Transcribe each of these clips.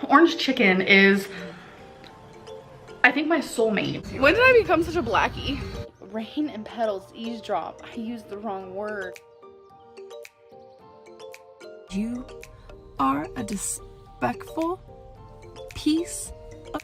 Orange chicken is, I think, my soulmate. When did I become such a blackie? Rain and petals eavesdrop. I used the wrong word. You are a disrespectful piece of...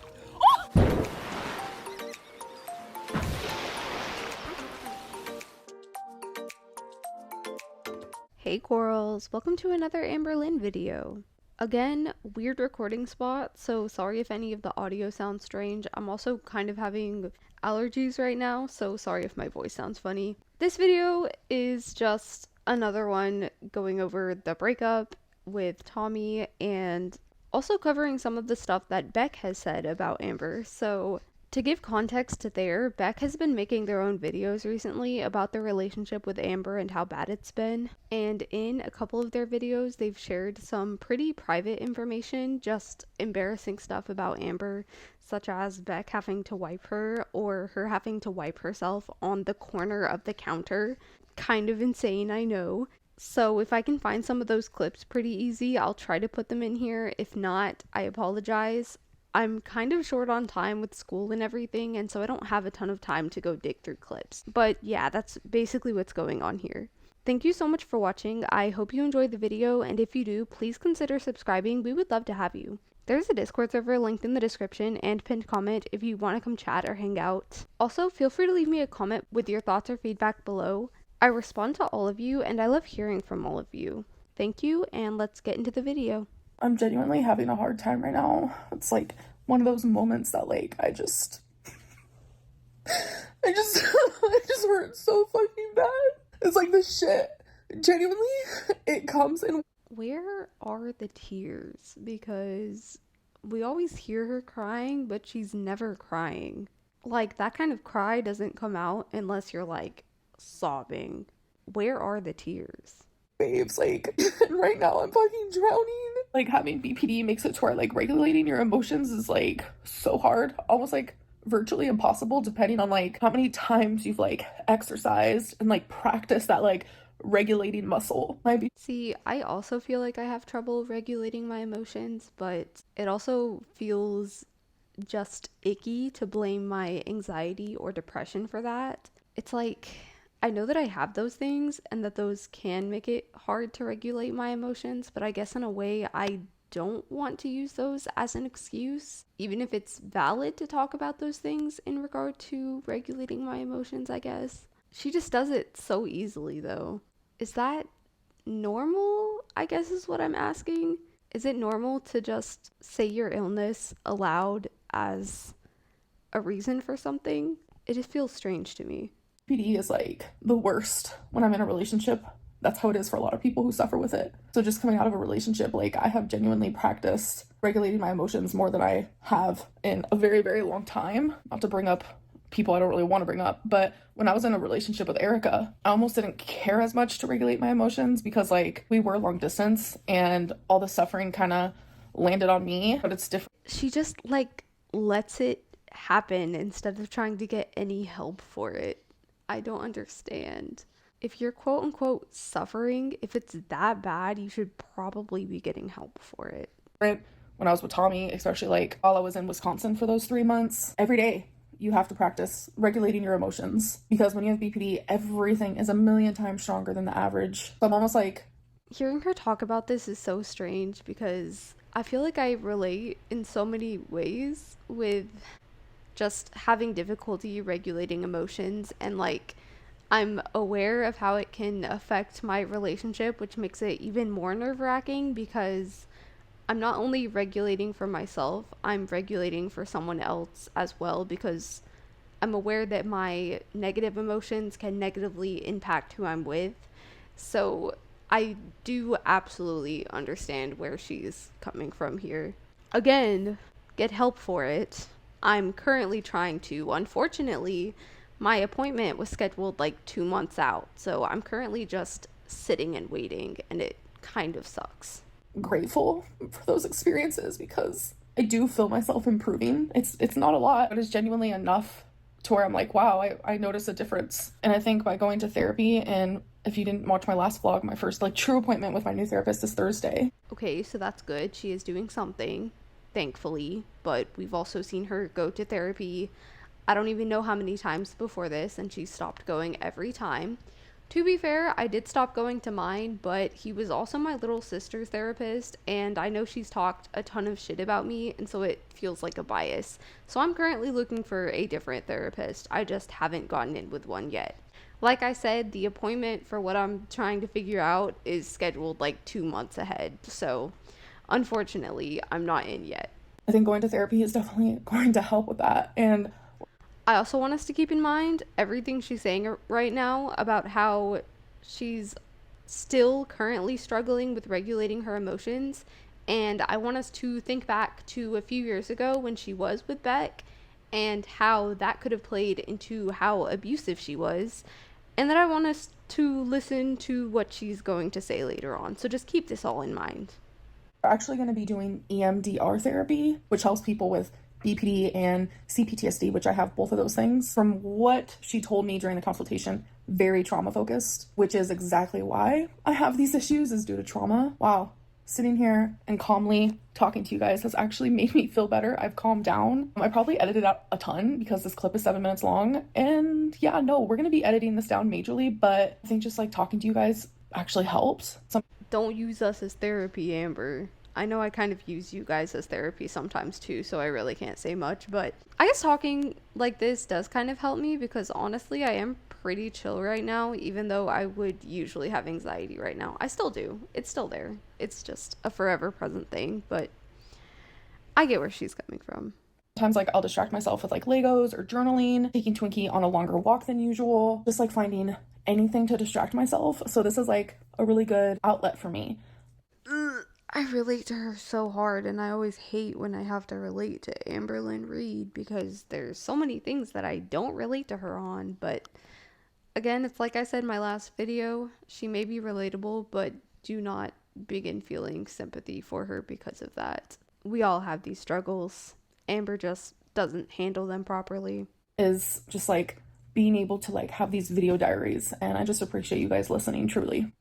Hey corals, welcome to another Amberlynn video. Again, weird recording spot, so sorry if any of the audio sounds strange. I'm also kind of having allergies right now, so sorry if my voice sounds funny. This video is just another one going over the breakup with Tommy and also covering some of the stuff that Beck has said about Amber. So to give context to there, Beck has been making their own videos recently about their relationship with Amber and how bad it's been. And in a couple of their videos, they've shared some pretty private information, just embarrassing stuff about Amber, such as Beck having to wipe her or her having to wipe herself on the corner of the counter. Kind of insane, I know. So if I can find some of those clips pretty easy, I'll try to put them in here. If not, I apologize. I'm kind of short on time with school and everything, and so I don't have a ton of time to go dig through clips. But yeah, that's basically what's going on here. Thank you so much for watching. I hope you enjoyed the video, and if you do, please consider subscribing. We would love to have you. There's a Discord server linked in the description and pinned comment if you want to come chat or hang out. Also, feel free to leave me a comment with your thoughts or feedback below. I respond to all of you, and I love hearing from all of you. Thank you, and let's get into the video. I'm genuinely having a hard time right now. It's like one of those moments that like I just I just hurt so fucking bad. It's like this shit. Genuinely, it comes in. Where are the tears? Because we always hear her crying, but she's never crying. Like, that kind of cry doesn't come out unless you're like sobbing. Where are the tears? Waves, like, right now I'm fucking drowning. Like, having BPD makes it to where like regulating your emotions is like so hard, almost like virtually impossible, depending on like how many times you've like exercised and like practiced that like regulating muscle. See, I also feel like I have trouble regulating my emotions, but it also feels just icky to blame my anxiety or depression for that. It's like, I know that I have those things and that those can make it hard to regulate my emotions, but I guess in a way I don't want to use those as an excuse, even if it's valid to talk about those things in regard to regulating my emotions, I guess. She just does it so easily though. Is that normal? I guess is what I'm asking. Is it normal to just say your illness aloud as a reason for something? It just feels strange to me. PD is like the worst when I'm in a relationship. That's how it is for a lot of people who suffer with it. So just coming out of a relationship, like I have genuinely practiced regulating my emotions more than I have in a very, very long time. Not to bring up people I don't really want to bring up, but when I was in a relationship with Erica, I almost didn't care as much to regulate my emotions because like we were long distance and all the suffering kind of landed on me, but it's different. She just like lets it happen instead of trying to get any help for it. I don't understand. If you're quote unquote suffering, if it's that bad, you should probably be getting help for it. When I was with Tommy, especially like while I was in Wisconsin for those 3 months, every day you have to practice regulating your emotions because when you have BPD, everything is a million times stronger than the average. So I'm almost like... Hearing her talk about this is so strange because I feel like I relate in so many ways with just having difficulty regulating emotions, and like I'm aware of how it can affect my relationship, which makes it even more nerve-wracking because I'm not only regulating for myself, I'm regulating for someone else as well, because I'm aware that my negative emotions can negatively impact who I'm with. So I do absolutely understand where she's coming from here. Again, get help for it. I'm currently trying to. Unfortunately, my appointment was scheduled like 2 months out, so I'm currently just sitting and waiting, and it kind of sucks. Grateful for those experiences because I do feel myself improving. It's not a lot, but it's genuinely enough to where I'm like, wow, I notice a difference. And I think by going to therapy, and if you didn't watch my last vlog, my first like true appointment with my new therapist is Thursday. Okay, so that's good. She is doing something. thankfully, but we've also seen her go to therapy. I don't even know how many times before this, and she stopped going every time. To be fair, I did stop going to mine, but he was also my little sister's therapist, and I know she's talked a ton of shit about me, and so it feels like a bias. So I'm currently looking for a different therapist. I just haven't gotten in with one yet. Like I said, the appointment for what I'm trying to figure out is scheduled like 2 months ahead, so unfortunately, I'm not in yet. I think going to therapy is definitely going to help with that. And I also want us to keep in mind everything she's saying right now about how she's still currently struggling with regulating her emotions. And I want us to think back to a few years ago when she was with Beck and how that could have played into how abusive she was. And then I want us to listen to what she's going to say later on. So just keep this all in mind. we're actually going to be doing EMDR therapy, which helps people with BPD and CPTSD, which I have both of those things. From what she told me during the consultation, very trauma focused, which is exactly why I have these issues, is due to trauma. Wow. Sitting here and calmly talking to you guys has actually made me feel better. I've calmed down. I probably edited out a ton because this clip is 7 minutes long. And yeah, no, we're going to be editing this down majorly, but I think just like talking to you guys actually helps. Don't use us as therapy, Amber. I know I kind of use you guys as therapy sometimes too, so I really can't say much, but I guess talking like this does kind of help me because honestly, I am pretty chill right now, even though I would usually have anxiety right now. I still do. It's still there. It's just a forever present thing, but I get where she's coming from. Sometimes like I'll distract myself with like Legos or journaling, taking Twinkie on a longer walk than usual, just like finding anything to distract myself. So this is like a really good outlet for me. I relate to her so hard, and I always hate when I have to relate to Amberlynn Reid because there's so many things that I don't relate to her on. But again, it's like I said in my last video, she may be relatable, but do not begin feeling sympathy for her because of that. We all have these struggles. Amber just doesn't handle them properly. Is just like being able to like have these video diaries, and I just appreciate you guys listening, truly.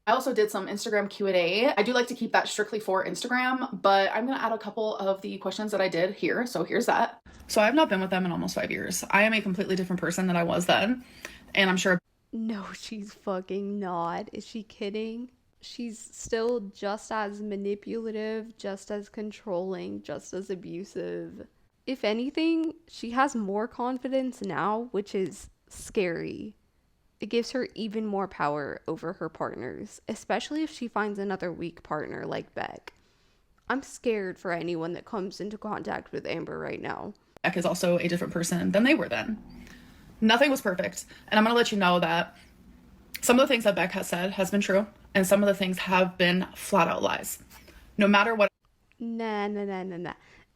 I also did some Instagram Q&A. I do like to keep that strictly for Instagram, but I'm going to add a couple of the questions that I did here. So here's that. So I've not been with them in almost 5 years. I am a completely different person than I was then. And I'm sure. No, she's fucking not. Is she kidding? She's still just as manipulative, just as controlling, just as abusive. If anything, she has more confidence now, which is scary. It gives her even more power over her partners, especially if she finds another weak partner like Beck. I'm scared for anyone that comes into contact with Amber right now. Beck is also a different person than they were then. Nothing was perfect. And I'm going to let you know that some of the things that Beck has said has been true, and some of the things have been flat out lies. No matter what. Nah.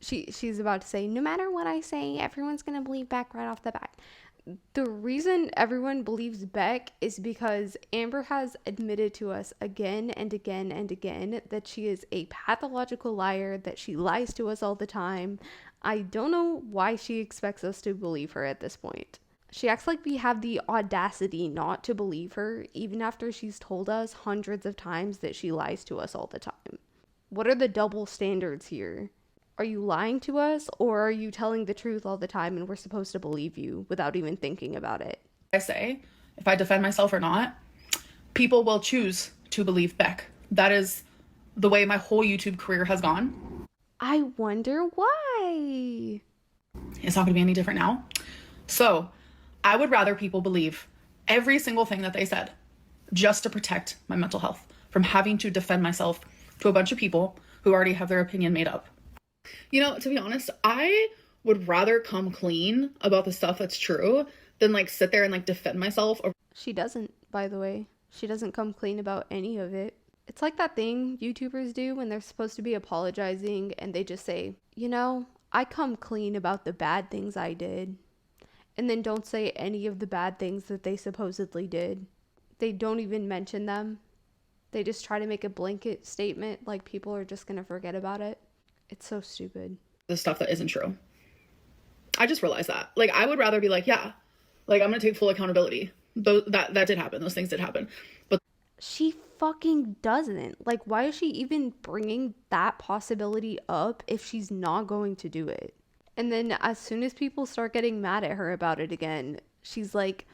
She's about to say, no matter what I say, everyone's going to believe Beck right off the bat. The reason everyone believes Beck is because Amber has admitted to us again and again and again that she is a pathological liar, that she lies to us all the time. I don't know why she expects us to believe her at this point. She acts like we have the audacity not to believe her, even after she's told us hundreds of times that she lies to us all the time. What are the double standards here? Are you lying to us, or are you telling the truth all the time and we're supposed to believe you without even thinking about it? I say, if I defend myself or not, people will choose to believe Beck. That is the way my whole YouTube career has gone. I wonder why. It's not going to be any different now. So I would rather people believe every single thing that they said just to protect my mental health from having to defend myself to a bunch of people who already have their opinion made up. You know, to be honest, I would rather come clean about the stuff that's true than like sit there and like defend myself. She doesn't, by the way. She doesn't come clean about any of it. It's like that thing YouTubers do when they're supposed to be apologizing and they just say, you know, I come clean about the bad things I did. And then don't say any of the bad things that they supposedly did. They don't even mention them. They just try to make a blanket statement like people are just going to forget about it. It's so stupid. The stuff that isn't true. I just realized that. Like, I would rather be like, yeah, like, I'm going to take full accountability. That did happen. Those things did happen. But she fucking doesn't. Like, why is she even bringing that possibility up if she's not going to do it? And then as soon as people start getting mad at her about it again, she's like,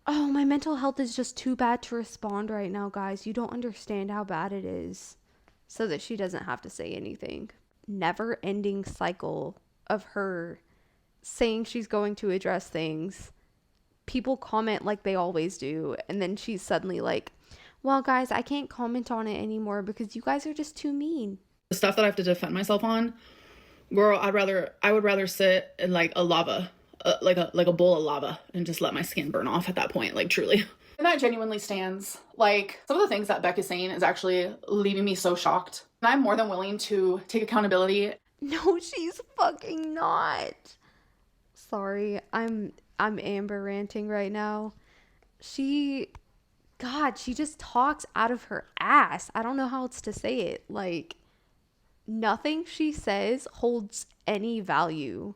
oh, my mental health is just too bad to respond right now, guys. You don't understand how bad it is. So that she doesn't have to say anything. Never ending cycle of her saying she's going to address things. People comment like they always do. And then she's suddenly like, well, guys, I can't comment on it anymore because you guys are just too mean. The stuff that I have to defend myself on, girl, I would rather sit in like a lava, like a bowl of lava, and just let my skin burn off at that point, like truly. And that genuinely stands. Like, some of the things that Beck is saying is actually leaving me so shocked. And I'm more than willing to take accountability. No, she's fucking not. Sorry, I'm Amber ranting right now. God, she just talks out of her ass. I don't know how else to say it. Like, nothing she says holds any value.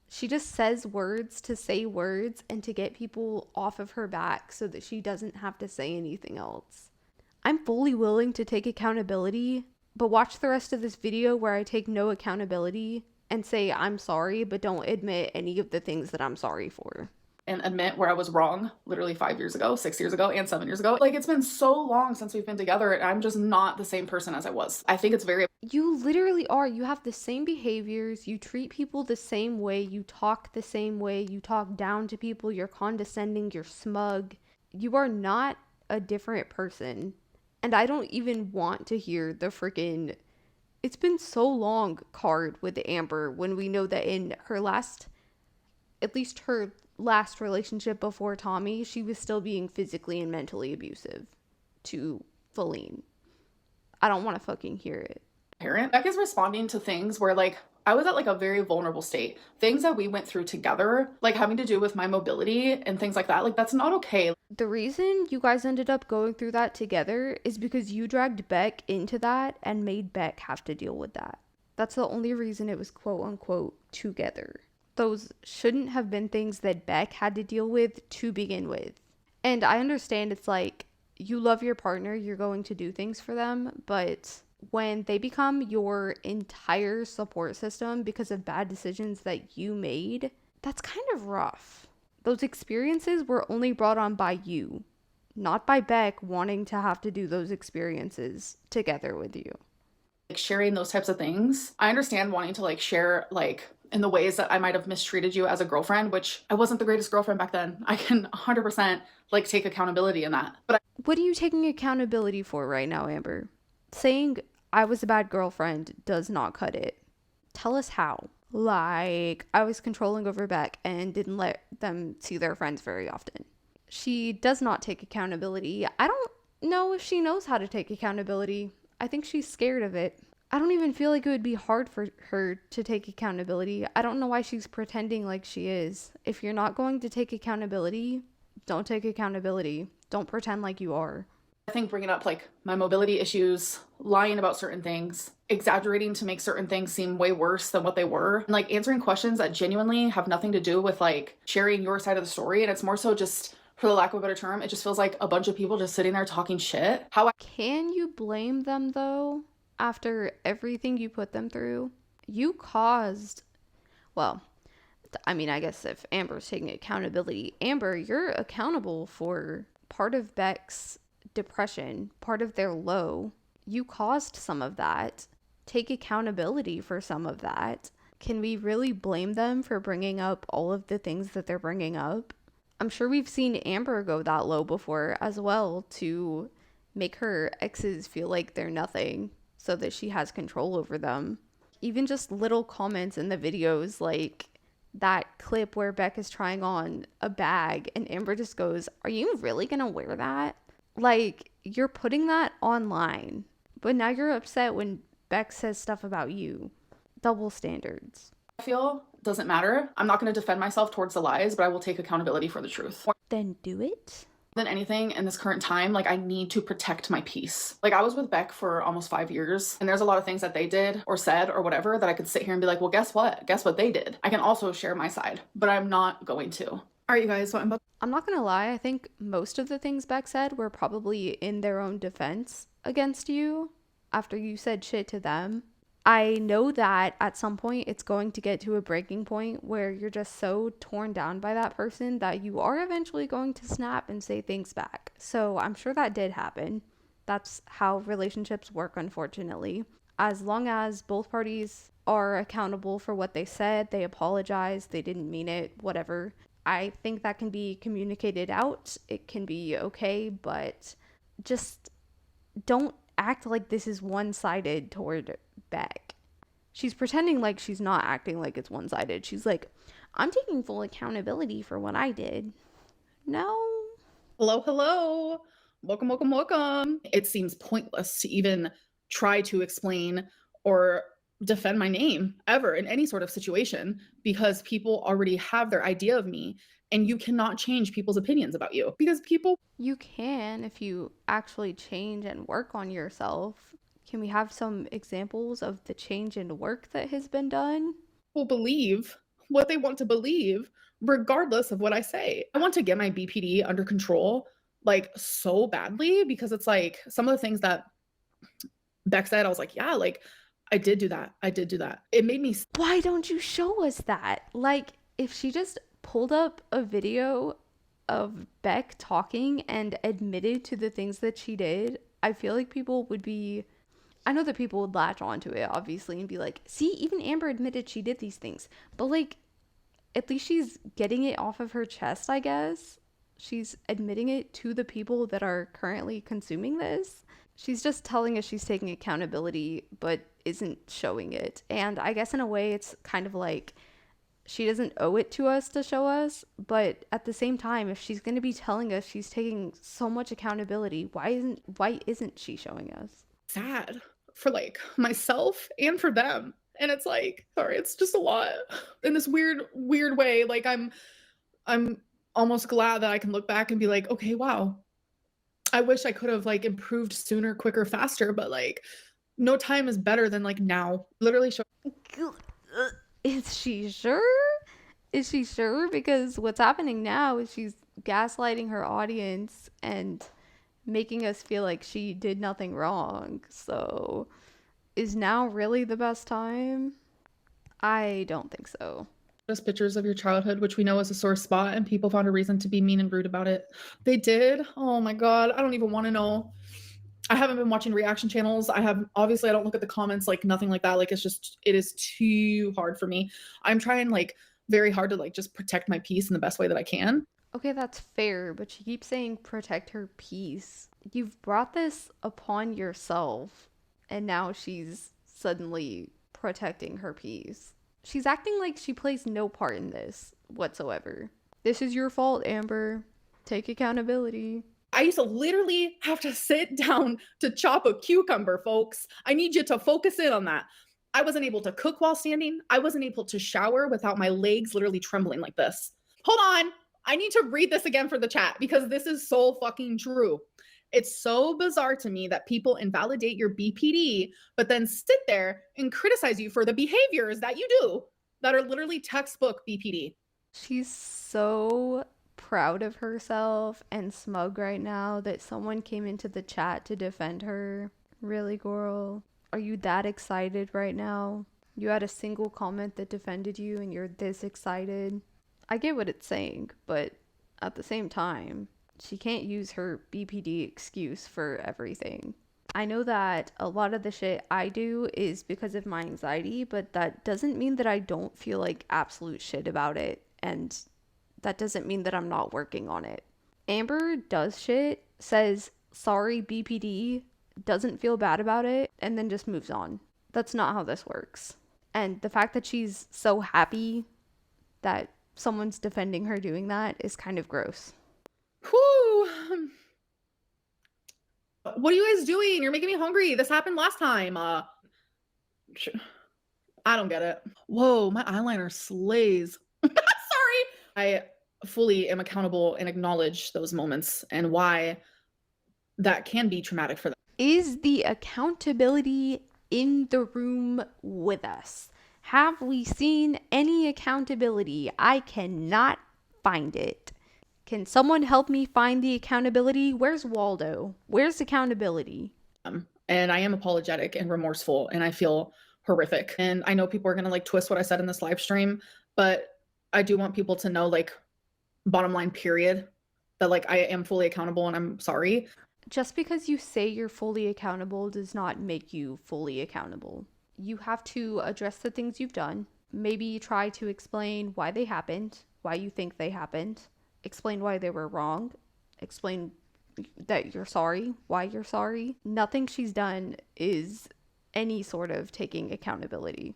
She just says words to say words and to get people off of her back so that she doesn't have to say anything else. I'm fully willing to take accountability, but watch the rest of this video where I take no accountability and say I'm sorry, but don't admit any of the things that I'm sorry for. And admit where I was wrong literally 5 years ago, 6 years ago, and 7 years ago. Like, it's been so long since we've been together and I'm just not the same person as I was. I think it's very... You literally are. You have the same behaviors. You treat people the same way. You talk the same way. You talk down to people. You're condescending. You're smug. You are not a different person. And I don't even want to hear the freaking "it's been so long" card with Amber when we know that in her last relationship before Tommy, she was still being physically and mentally abusive to Feline. I don't want to fucking hear it. Parent. Beck is responding to things where, like, I was at like a very vulnerable state. Things that we went through together, like having to do with my mobility and things like that, like that's not okay. The reason you guys ended up going through that together is because you dragged Beck into that and made Beck have to deal with that. That's the only reason it was quote unquote together. Those shouldn't have been things that Beck had to deal with to begin with. And I understand it's like, you love your partner, you're going to do things for them, but when they become your entire support system because of bad decisions that you made, that's kind of rough. Those experiences were only brought on by you, not by Beck wanting to have to do those experiences together with you. Like, sharing those types of things, I understand wanting to like share like in the ways that I might have mistreated you as a girlfriend, which I wasn't the greatest girlfriend back then. I can 100% like take accountability in that. But what are you taking accountability for right now, Amber? Saying I was a bad girlfriend does not cut it. Tell us how. Like, I was controlling over Beck and didn't let them see their friends very often. She does not take accountability. I don't know if she knows how to take accountability. I think she's scared of it. I don't even feel like it would be hard for her to take accountability. I don't know why she's pretending like she is. If you're not going to take accountability, don't take accountability. Don't pretend like you are. I think bringing up like my mobility issues, lying about certain things, exaggerating to make certain things seem way worse than what they were, and like answering questions that genuinely have nothing to do with like sharing your side of the story. And it's more so just, for the lack of a better term, it just feels like a bunch of people just sitting there talking shit. Can you blame them though? After everything you put them through, you caused, well, I mean, I guess if Amber's taking accountability, Amber, you're accountable for part of Beck's depression, part of their low. You caused some of that. Take accountability for some of that. Can we really blame them for bringing up all of the things that they're bringing up? I'm sure we've seen Amber go that low before as well to make her exes feel like they're nothing, so that she has control over them. Even just little comments in the videos, like that clip where Beck is trying on a bag and Amber just goes, "Are you really gonna wear that?" Like, you're putting that online, but now you're upset when Beck says stuff about you. Double standards. I feel doesn't matter. I'm not going to defend myself towards the lies, but I will take accountability for the truth. Then do it. Than anything in this current time, like I need to protect my peace. Like, I was with Beck for almost 5 years, and there's a lot of things that they did or said or whatever that I could sit here and be like, well, guess what they did. I can also share my side, but I'm not going to. All right, you guys, so I'm about I'm not gonna lie, I think most of the things Beck said were probably in their own defense against you after you said shit to them. I know that at some point it's going to get to a breaking point where you're just so torn down by that person that you are eventually going to snap and say things back. So I'm sure that did happen. That's how relationships work, unfortunately. As long as both parties are accountable for what they said, they apologize, they didn't mean it, whatever, I think that can be communicated out. It can be okay, but just don't act like this is one-sided toward Beck. She's pretending like she's not acting like it's one-sided. She's like, I'm taking full accountability for what I did. No. Hello, hello. Welcome, welcome, welcome. It seems pointless to even try to explain or defend my name ever in any sort of situation because people already have their idea of me, and you cannot change people's opinions about you because people You can if you actually change and work on yourself. Can we have some examples of the change in work that has been done? will believe what they want to believe regardless of what I say. I want to get my BPD under control like so badly because it's like some of the things that Beck said, I was like, yeah, like I did do that. I did do that. It made me Why don't you show us that? Like, if she just pulled up a video of Beck talking and admitted to the things that she did, I feel like people would be. I know that people would latch onto it, obviously, and be like, see, even Amber admitted she did these things. But, like, at least she's getting it off of her chest, I guess. She's admitting it to the people that are currently consuming this. She's just telling us she's taking accountability, but isn't showing it. And I guess in a way, it's kind of like she doesn't owe it to us to show us. But at the same time, if she's going to be telling us she's taking so much accountability, why isn't she showing us? sad for like myself and for them. And it's like, sorry, it's just a lot in this weird way. Like I'm almost glad that I can look back and be like, okay, wow. I wish I could have like improved sooner, quicker, faster, but like no time is better than like now. Literally show Is she sure? Is she sure? Because what's happening now is she's gaslighting her audience and making us feel like she did nothing wrong. So, is now really the best time? I don't think so. us pictures of your childhood, which we know is a sore spot, and people found a reason to be mean and rude about it. They did. Oh my God. I don't even want to know. I haven't been watching reaction channels. I don't look at the comments, like nothing like that. Like it is too hard for me. I'm trying like very hard to like just protect my peace in the best way that I can. Okay, that's fair, but she keeps saying protect her peace. You've brought this upon yourself, and now she's suddenly protecting her peace. She's acting like she plays no part in this whatsoever. This is your fault, Amber. Take accountability. I used to literally have to sit down to chop a cucumber, folks. I need you to focus in on that. I wasn't able to cook while standing. I wasn't able to shower without my legs literally trembling like this. Hold on. I need to read this again for the chat because this is so fucking true. It's so bizarre to me that people invalidate your BPD, but then sit there and criticize you for the behaviors that you do that are literally textbook BPD. She's so proud of herself and smug right now that someone came into the chat to defend her. Really, girl? Are you that excited right now? You had a single comment that defended you and you're this excited? I get what it's saying, but at the same time, she can't use her BPD excuse for everything. I know that a lot of the shit I do is because of my anxiety, but that doesn't mean that I don't feel like absolute shit about it. And that doesn't mean that I'm not working on it. Amber does shit, says sorry BPD, doesn't feel bad about it, and then just moves on. That's not how this works. And the fact that she's so happy that someone's defending her doing that is kind of gross. Whew. What are you guys doing? You're making me hungry. This happened last time. I don't get it. Whoa, my eyeliner slays. Sorry. I fully am accountable and acknowledge those moments and why that can be traumatic for them. Is the accountability in the room with us? Have we seen any accountability? I cannot find it. Can someone help me find the accountability? Where's Waldo? Where's accountability? And I am apologetic and remorseful, and I feel horrific. And I know people are gonna like twist what I said in this live stream, but I do want people to know, like, bottom line, period, that like I am fully accountable and I'm sorry. Just because you say you're fully accountable does not make you fully accountable. You have to address the things you've done. Maybe try to explain why they happened, why you think they happened, explain why they were wrong, explain that you're sorry, why you're sorry. Nothing she's done is any sort of taking accountability.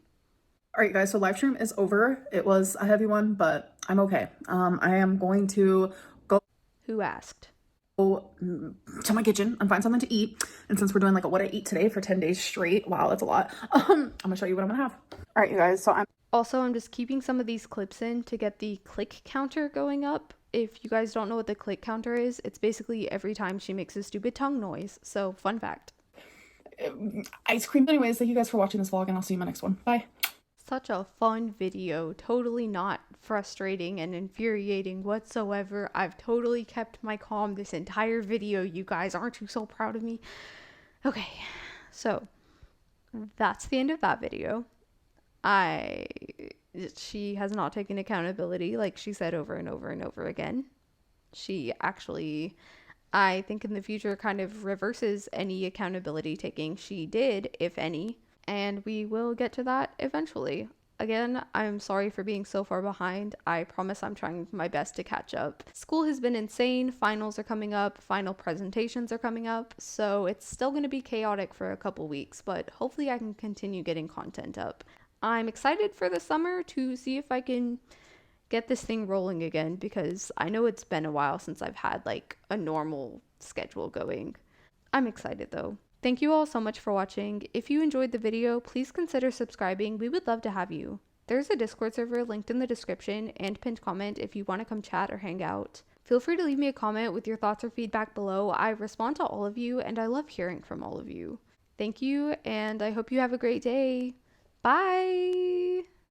All right, guys, so live stream is over. It was a heavy one, but I'm okay. I am going to go Who asked? to my kitchen and find something to eat. And since we're doing like a what I eat today for 10 days straight, wow, that's a lot. I'm gonna show you what I'm gonna have. All right, you guys, so I'm just keeping some of these clips in to get the click counter going up. If you guys don't know what the click counter is, it's basically every time she makes a stupid tongue noise. So, fun fact. Ice cream. Anyways, thank you guys for watching this vlog, and I'll see you in my next one. Bye. Such a fun video, totally not frustrating and infuriating whatsoever. I've totally kept my calm this entire video, you guys. Aren't you so proud of me? Okay, so that's the end of that video. She has not taken accountability, like she said over and over and over again. She actually, I think in the future, kind of reverses any accountability taking she did, if any. And we will get to that eventually. Again, I'm sorry for being so far behind. I promise I'm trying my best to catch up. School has been insane. Finals are coming up. Final presentations are coming up. So it's still going to be chaotic for a couple weeks, but hopefully I can continue getting content up. I'm excited for the summer to see if I can get this thing rolling again, because I know it's been a while since I've had like a normal schedule going. I'm excited though. Thank you all so much for watching. If you enjoyed the video, please consider subscribing. We would love to have you. There's a Discord server linked in the description and pinned comment if you want to come chat or hang out. Feel free to leave me a comment with your thoughts or feedback below. I respond to all of you and I love hearing from all of you. Thank you, and I hope you have a great day. Bye!